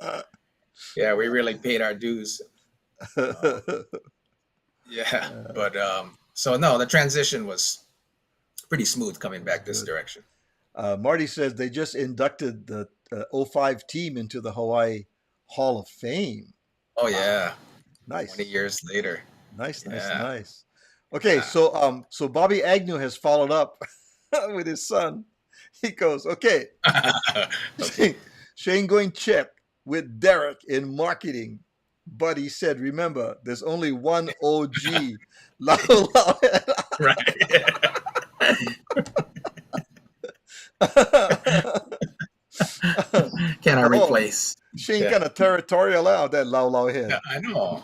yeah, we really paid our dues. Um, yeah, Uh, but so no, the transition was pretty smooth coming it's back this good. direction. Marty says they just inducted the '05 team into the Hawaii Hall of Fame. Oh Wow, yeah, 20 nice, years later. nice, nice, Yeah. nice. Okay, Yeah. so Bobby Agnew has followed up with his son. He goes, okay, Okay. Shane going check with Derek in marketing, but he said, remember, there's only one OG. Lau, lau. Right. Can I Oh, replace? Shane Yeah. kind of territorial out that Lau Lau Yeah, head. I know.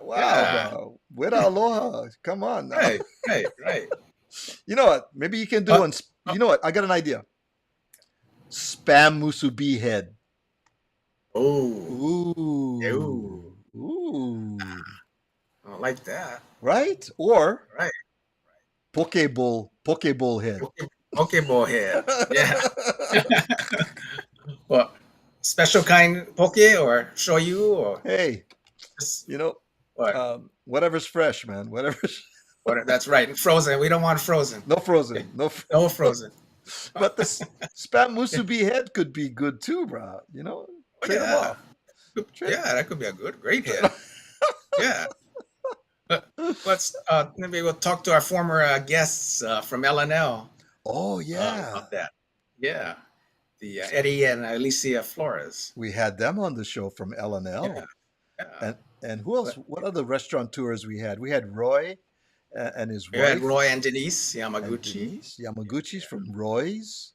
Wow, Yeah. bro. With aloha. Come on now. Right. Right. Right. You know what? Maybe you can do Uh, one. uh, You know what? I got an idea. Spam musubi head. oh. Oh. Ooh. Ooh. I don't like that. Right? Or Right. Pokeball head. Okay. Okay, ball head. Yeah. Well, special kind poke or shoyu or Hey, just you know, what? whatever's fresh, man. Whatever's What? That's right. Frozen. We don't want frozen. no frozen. No. No frozen. But the spam musubi head could be good too, bro. Oh, Trade them yeah. off. Trade, Yeah, that could be a great trade head. Yeah. Let's maybe we'll talk to our former guests from LNL Oh yeah, about that. Yeah, the Eddie and Alicia Flores. we had them on the show from Yeah, LNL. yeah. And who else? But What other restauranteurs we had? We had Roy and his we had wife Roy and Denise and Yamaguchi. Denise Yamaguchi's from Roy's.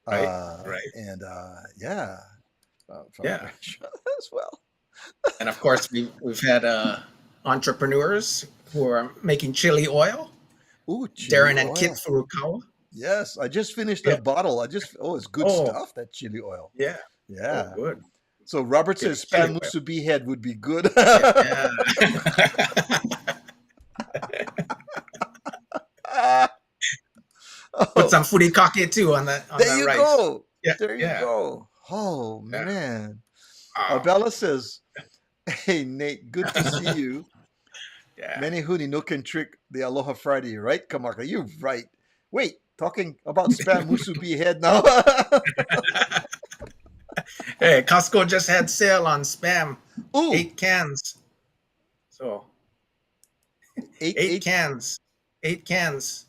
Right, right. And yeah, from the Yeah, restaurant as well. and of course we've had entrepreneurs who are making chili oil. Ooh, chili Darren and Kit oil. Furukawa. Yes, I just finished Yeah. that bottle. It's good Oh, stuff, that chili oil. yeah. Oh, Yeah. good. So Robert Good says chili spam oil. musubi head would be good. Yeah. Put Oh, some furikake too on there the you rice. go. Yeah, There you yeah. go. Oh Yeah. man. Oh, Arbella says, "Hey Nate, good to see you. yeah. Many huni no can trick the Aloha Friday, right, Kamaka? You're right. Wait, talking about spam musubi head now. Hey, Costco just had sale on spam. Ooh, 8 cans. So eight eight. cans. 8 cans.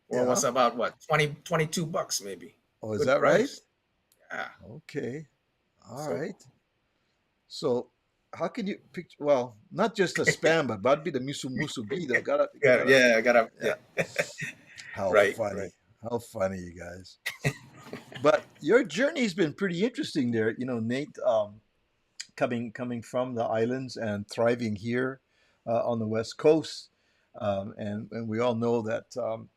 Well, Yeah. what's about what? 22 bucks maybe. Oh, is Good that right? price. Yeah. Okay. All So right. So how can you picture? Well, not just the spam, but that'd be the musubi. They yeah, gotta. yeah, I gotta Yeah. yeah. How Right, funny. right. How funny, you guys. But your journey's been pretty interesting there. Nate, coming from the islands and thriving here on the West Coast, and we all know that the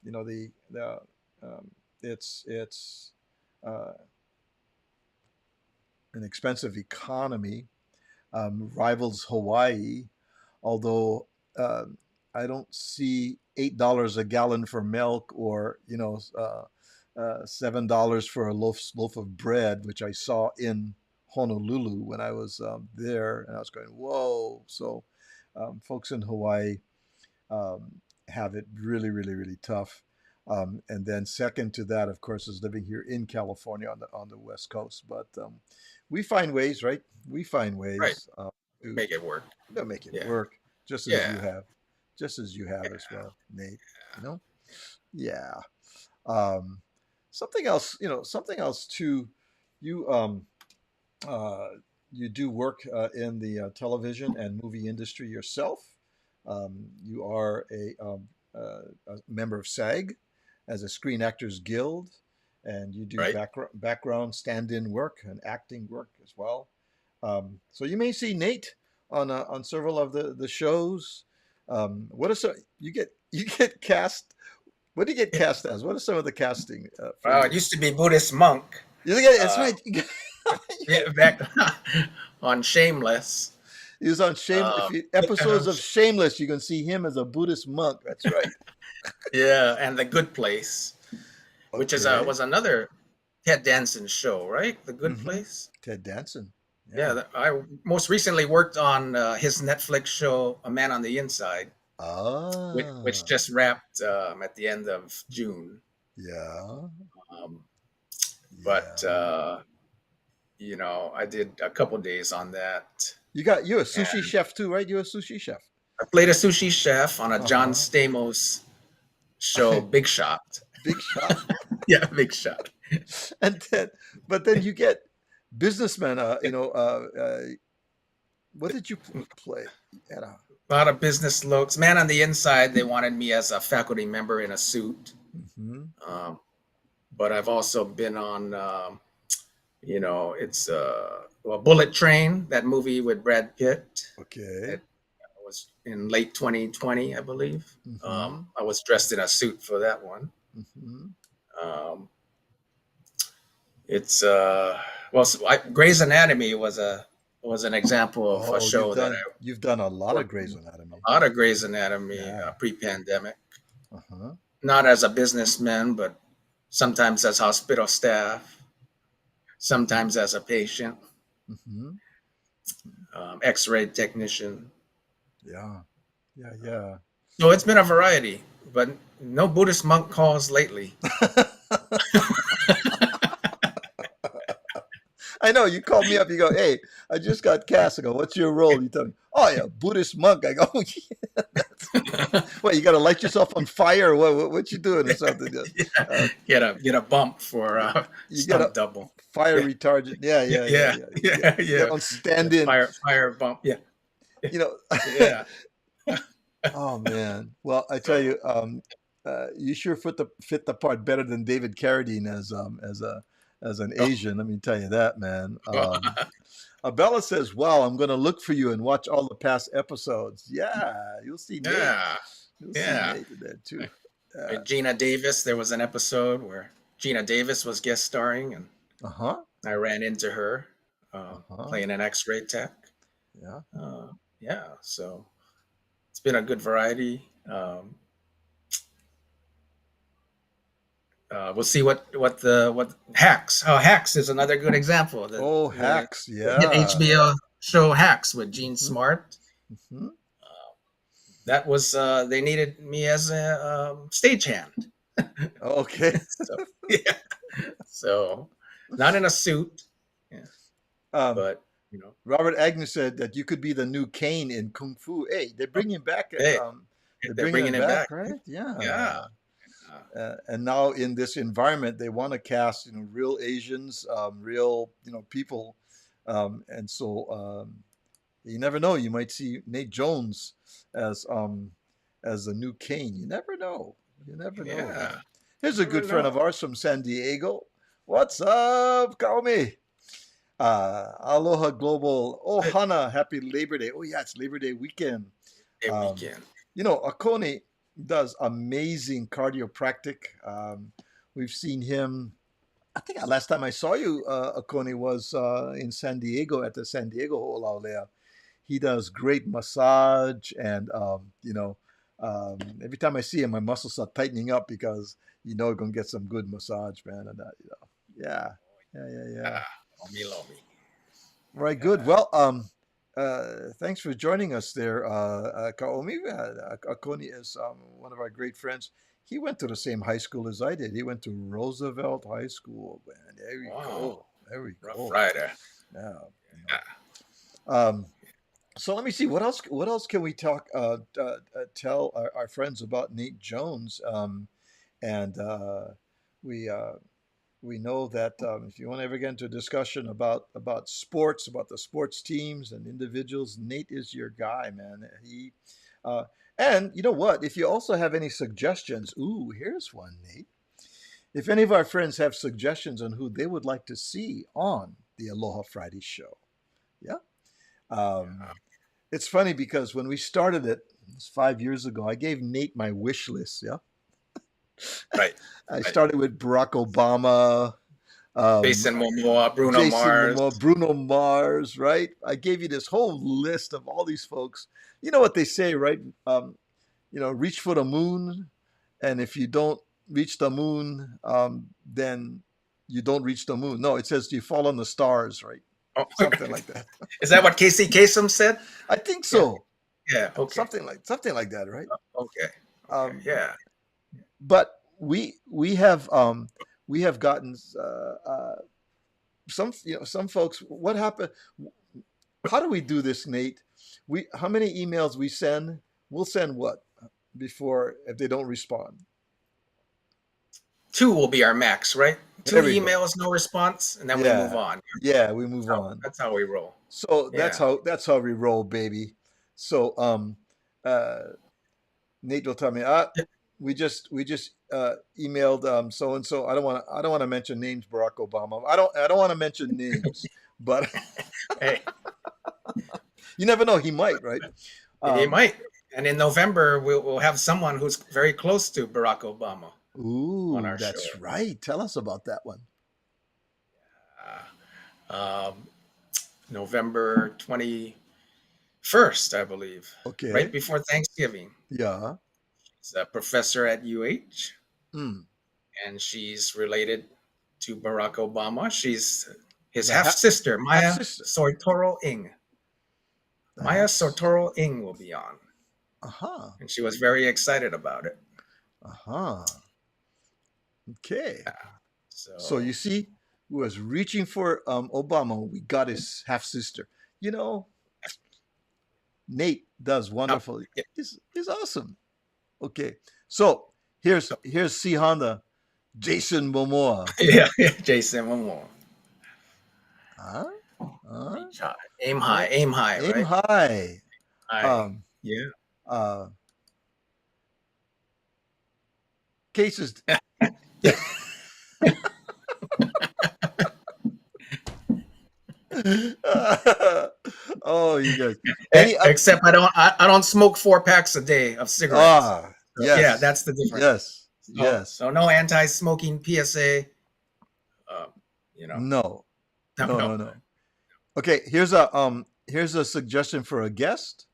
it's uh, an expensive economy, rivals Hawaii, although I don't see $8 a gallon for milk, or $7 for a loaf of bread, which I saw in Honolulu when I was there, and I was going, whoa. So folks in Hawaii have it really, really, really tough. And then second to that, of course, is living here in California on the West Coast. But we find ways, right? We find Right. ways to Make it work. make it Yeah. work, just as you Yeah. have, as Yeah. well, Nate. Yeah. Um, something else too. You uh, you do work in the television and movie industry yourself. You are a member of SAG as a Screen Actors Guild, and you do Right. background stand-in work and acting work as well. So you may see Nate on several of the shows. What are some you get cast? What do you get cast as? What are some of the casting for Well, it you? used to be Buddhist monk. That's Uh, right. yeah, back on Shameless. He was on Shame. If Uh, you episodes of Shameless, you can see him as a Buddhist monk. That's right. yeah, and The Good Place, which is Okay. was another Ted Danson show, right? The Good Mm-hmm. Place. Ted Danson. Yeah, Yeah. I most recently worked on his Netflix show, A Man on the Inside, which Ah. just wrapped at the end of June. Yeah. Um, but Yeah. I did a couple days on that, You're a sushi and chef too, right? You're a sushi chef. I played a sushi chef on a John Uh-huh. Stamos show, Big Shot. Big shot. Yeah, Big Shot. And but then you get businessmen. What did you play? At A lot of business looks. Man on the Inside, they wanted me as a faculty member in a suit. hmm Um, but I've also been on, it's Bullet Train, that movie with Brad Pitt. Okay. It was in late 2020, I believe. hmm I was dressed in a suit for that one. hmm Um, it's Grey's Anatomy was an example of a Oh, show that I you've done a lot of worked Grey's in. Anatomy. A lot of Grey's Anatomy Yeah. pre-pandemic. Uh-huh. Not as a businessman, but sometimes as hospital staff, sometimes as a patient, hmm X-ray technician. Yeah. Yeah. Yeah. So it's been a variety, but no Buddhist monk calls lately. I know you called me up. You go, hey, I just got cast. I go, what's your role? You tell me, oh yeah, Buddhist monk. I go, oh, yeah, what? You got to light yourself on fire? What you doing or something? Yeah. Uh, Get a bump for you get a stunt double. fire Yeah, retardant. Yeah, yeah, yeah, yeah, yeah, yeah. yeah, Get yeah. on Yeah, stand in. fire bump. Yeah, You know. yeah. Oh man. Well, I tell So you, you sure fit the part better than David Carradine as an Asian. Let me tell you that, man. Abella says, "Well, I'm going to look for you and watch all the past episodes." Yeah, you'll see Nate. yeah, You'll see yeah. Nate in there too. Uh Gina Davis. There was an episode where Gina Davis was guest starring, and huh. I ran into her Uh huh. playing an X-ray tech. Yeah. Uh, yeah, so it's been a good variety. We'll see what Hacks. Oh, Hacks is another good example. Oh, The hacks. hit Yeah. HBO show Hacks with Gene Hmm. Smart. Hmm. That was they needed me as a stagehand. Okay. So yeah, so not in a suit, yeah, Um, but you know, Robert Agnew said that you could be the new Kane in Kung Fu. Hey, they're bringing him back. hey, They're they're bringing bringing him it back, back. right? Yeah. Yeah, And now in this environment, they want to cast, real Asians, real, people, and so you never know. You might see Nate Jones as as the new Kane. You never know. You never know, yeah. man. Here's a Never good friend know. of ours from San Diego. What's up, Kaomi? Aloha Global. Hey, Ohana. Happy Labor Day. Oh yeah, it's Labor Day weekend. hey, Um, weekend. Akone does amazing chiropractic. We've seen him. I think last time I saw you, Akone, was in San Diego at the San Diego Ho'olaulea. He does great massage, and every time I see him, my muscles start tightening up because you're gonna get some good massage, man. And yeah, yeah, yeah, yeah. Ah, Lomi Lomi. All right, good. Yeah. Well, thanks for joining us there, Kaomi. Akoni is one of our great friends. He went to the same high school as I did. He went to Roosevelt High School. Man, there we Wow, go. There we Rough go. Rider. Yeah, you Yeah. know. So let me see. What else? What else can we tell our friends about Nate Jones? And we we know that if you want to ever get into a discussion about sports, about the sports teams and individuals, Nate is your guy, man. Uh, and you know what? If you also have any suggestions, ooh, here's one, Nate. If any of our friends have suggestions on who they would like to see on the Aloha Friday show, yeah. Um, Yeah. it's funny because when we started it's 5 years ago, I gave Nate my wish list. Yeah, Right. I Right. started with Barack Obama, um, Jason Momoa, Bruno Jason Mars. Momoa, Bruno Mars, right? I gave you this whole list of all these folks. You know what they say, right? Reach for the moon, and if you don't reach the moon, then you don't reach the moon. No, it says you fall on the stars, right? Oh, Something like that. is that what Casey Kasem said? I think Yeah. so. Yeah. Okay. Something like that, right? Okay. Okay. Um, Yeah. but we have gotten some folks. What happened? How do we do this, Nate? How many emails we send? We'll send what before if they don't respond. 2 will be our max, right? 2 There we go. emails, no response, and then we move Yeah, on. yeah, we move on. That's how we roll. So that's Yeah. how we roll, baby. So uh, Nate will tell me, we just emailed so and so. I don't want to mention names, Barack Obama. I don't want to mention names, but Hey, you never know. He might, right? he Um, might. And in November, we'll have someone who's very close to Barack Obama on ooh, our show. that's right. Tell us about that one. Um, November 21st, I believe, right Okay. before Thanksgiving. Yeah. She's a professor at UH, Mm. and she's related to Barack Obama. She's his The half sister, half Maya sister. Sortoro Ing. The Maya half. Sortoro Ing will be on, Uh huh. and she was very excited about it. Uh huh. Okay. So So you see, who was reaching for Obama, we got his half sister. You know, Nate does up, wonderful. yeah, He's awesome. Okay, so here's so, C Honda, Jason Momoa. yeah, yeah, Jason Momoa. Huh? Huh? Reach high, Yeah. aim high, Aim right? high. High. Um, Yeah. uh, cases. Oh, you guys. Any up? Except I don't smoke 4 packs a day of cigarettes. Ah, So, yeah, yes, that's the difference. yes, So, yes. so no anti-smoking PSA. Uh, you know, No, no, no, no. no, no. Okay, here's a suggestion for a guest.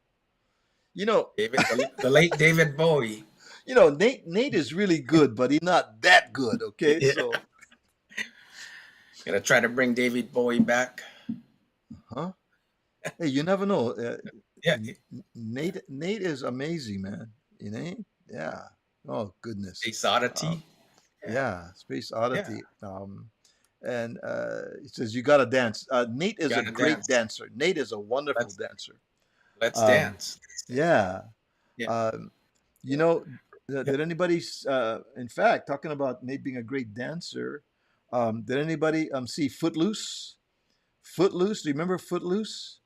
You know, The late David Bowie. Nate is really good, but he's not that good. Okay, Yeah. so Gonna try to bring David Bowie back. huh? Hey, you never know. Yeah, Nate is amazing, man. You know? Yeah. Oh goodness. Ace Oddity. Um, Yeah, yeah, Space yeah. Oddity. And he says you got to dance. Nate is a Gotta great dance. dancer. Nate is a wonderful Let's dancer. let's Um, dance. Let's dance. yeah. Yeah, Um, you yeah, know, yeah. did anybody? In fact, talking about Nate being a great dancer, did anybody see Footloose? Footloose. Do you remember Footloose?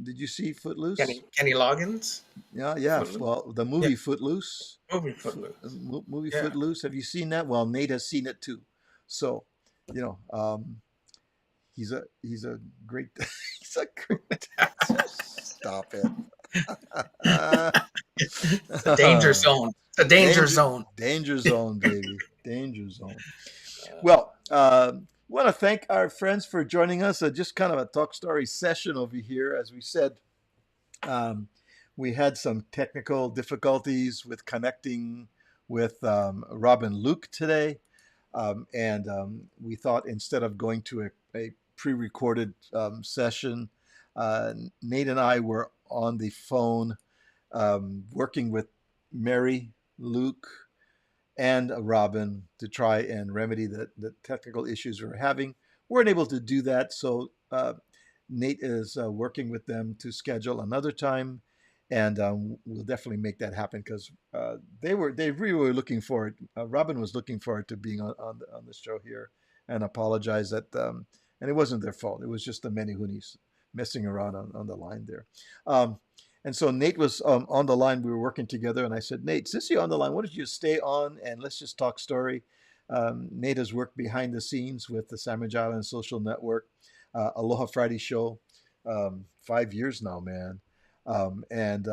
Did you see Footloose? Kenny Loggins. Yeah, yeah. Footloose. Well, the Yeah, movie Footloose, movie Footloose. movie Yeah. Footloose. Have you seen that? Well, Nate has seen it too. So, you know, he's a great he's a great dancer. Stop it. It's a danger zone. It's a danger danger zone. danger zone, baby. Danger zone. Uh, Well, want to thank our friends for joining us. Just kind of a talk story session over here, as we said. Um, we had some technical difficulties with connecting with Rob and Luke today. And we thought instead of going to a pre recorded session, Nate and I were on the phone working with Mary, Luke, and Robin to try and remedy the technical issues we were having. Weren't able to do that, so Nate is working with them to schedule another time, and we'll definitely make that happen because they really were looking forward. Robin was looking forward to being on the show here, and apologize that and it wasn't their fault. It was just the many hoonies messing around on the line there. Um, and so Nate was on the line. We were working together, and I said, Nate, since you're on the line, why don't you stay on and let's just talk story. Nate has worked behind the scenes with the Sandwich Island Social Network, Aloha Friday show, 5 years now, man, and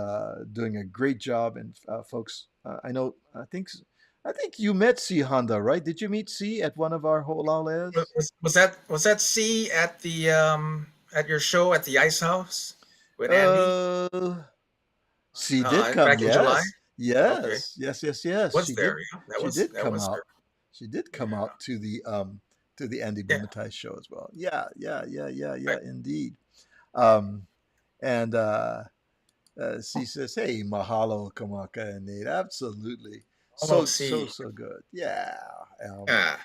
doing a great job. And folks, I know, I think you met C Honda, right? Did you meet C at one of our holaules? was that C at your show at the Ice House with Andy Uh, she did come. back in July? Yes, Okay, yes, yes, yes, yes. was there? Yeah, She did that come was her. out. She did come Yeah, out to the Andy yeah. Bumatai show as well. Yeah, yeah, yeah, yeah, yeah, Right. indeed. Um, and she says, "Hey, mahalo, Kamaka and Nate. Absolutely, Oh, so good. Yeah. Um, yeah.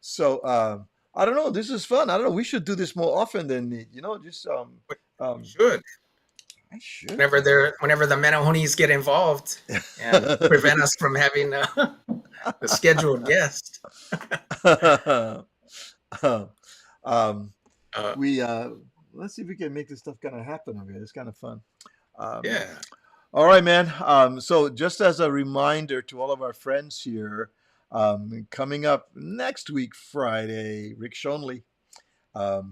so I don't know. This is fun. I don't know. We should do this more often than Nate. Just We um, should. I should. Whenever the Menahonies get involved and prevent us from having the scheduled guest. um, Uh, we let's see if we can make this stuff kind of happen over here. It's kind of fun. Um, yeah. all right, man. So just as a reminder to all of our friends here, coming up next week, Friday, Rick Shonley,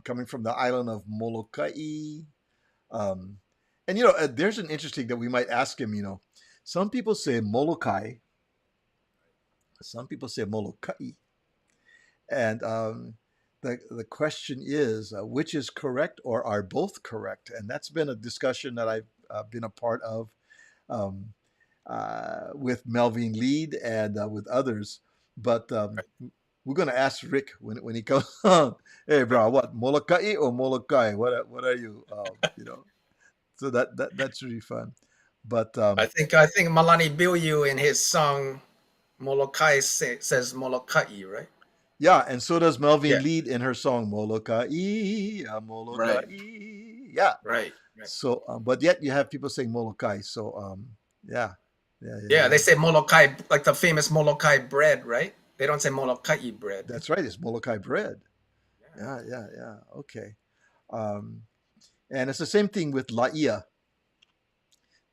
coming from the island of Molokai. Um, and there's an interesting that we might ask him. Some people say Molokai, some people say Molokai, and the question is which is correct or are both correct? And that's been a discussion that I've been a part of um, with Melvin Lead and with others. But we're going to ask Rick when he comes on. Hey, bro, what Molokai or Molokai? What are you? So that's really fun. But I think Malani Bilyu in his song Molokai says Molokai, right? Yeah, and so does Melvin Yeah. Lead in her song Molokai, Right. Molokai. Yeah. Right. Right. So, but yet you have people saying Molokai. So, yeah, yeah, yeah, Yeah, they yeah. say Molokai, like the famous Molokai bread, right? They don't say Molokai bread. That's right. It's Molokai bread. Yeah. Yeah, yeah, yeah. Okay. Um, and it's the same thing with Laia.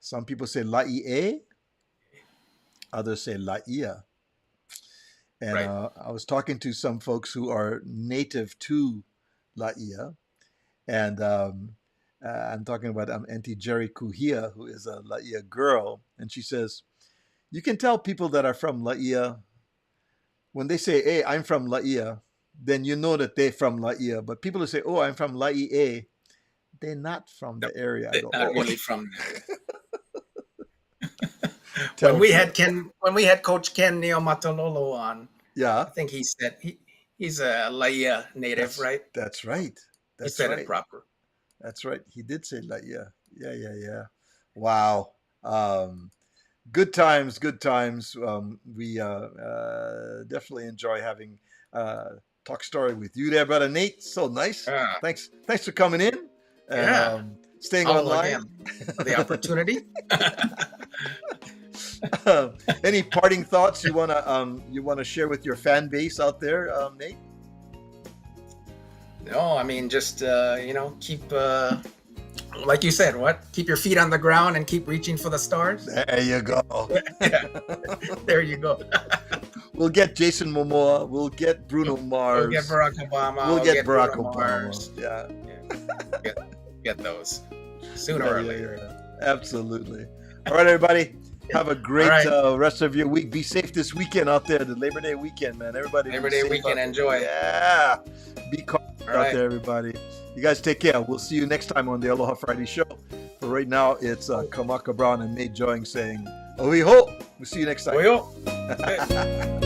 Some people say Laie, others say Laia. And Right. I was talking to some folks who are native to Laia, and I'm talking about Auntie Jerry Kuhia, who is a Laia girl, and she says, you can tell people that are from Laia when they say, hey, I'm from Laia, then you know that they're from Laia. But people who say, oh, I'm from Laie, they're not from No, the area. I they're go, not oh, really from there. tell When we had Coach Ken Neomatololo on, yeah, I think he said he's a Laia native, that's right? that's right. He That's said it right. proper. That's right. He did say Laia. Yeah, yeah, yeah. Wow. Good times, good times. We definitely enjoy having talk story with you there, brother Nate. So nice. Yeah. Thanks for coming in and Yeah. staying Mahalo online. again for the opportunity. Any parting thoughts you wanna share with your fan base out there, Nate? No, I mean, just keep like you said, keep your feet on the ground and keep reaching for the stars. There you go. Yeah, there you go. We'll get Jason Momoa. We'll get Bruno Mars. We'll get Barack Obama. We'll get Barack Bruno Obama. Mars. Yeah. Yeah. Get those sooner or later. Yeah. Absolutely. All right, everybody. Have a great rest of your week. Be safe this weekend out there, the Labor Day weekend, man. Everybody. Labor Day weekend. Enjoy. Yeah. Be cautious out there, everybody. You guys take care. We'll see you next time on the Aloha Friday show. For right now, it's Kamaka Brown and Nate Joying saying, Ohiho. We'll see you next time. Ohiho.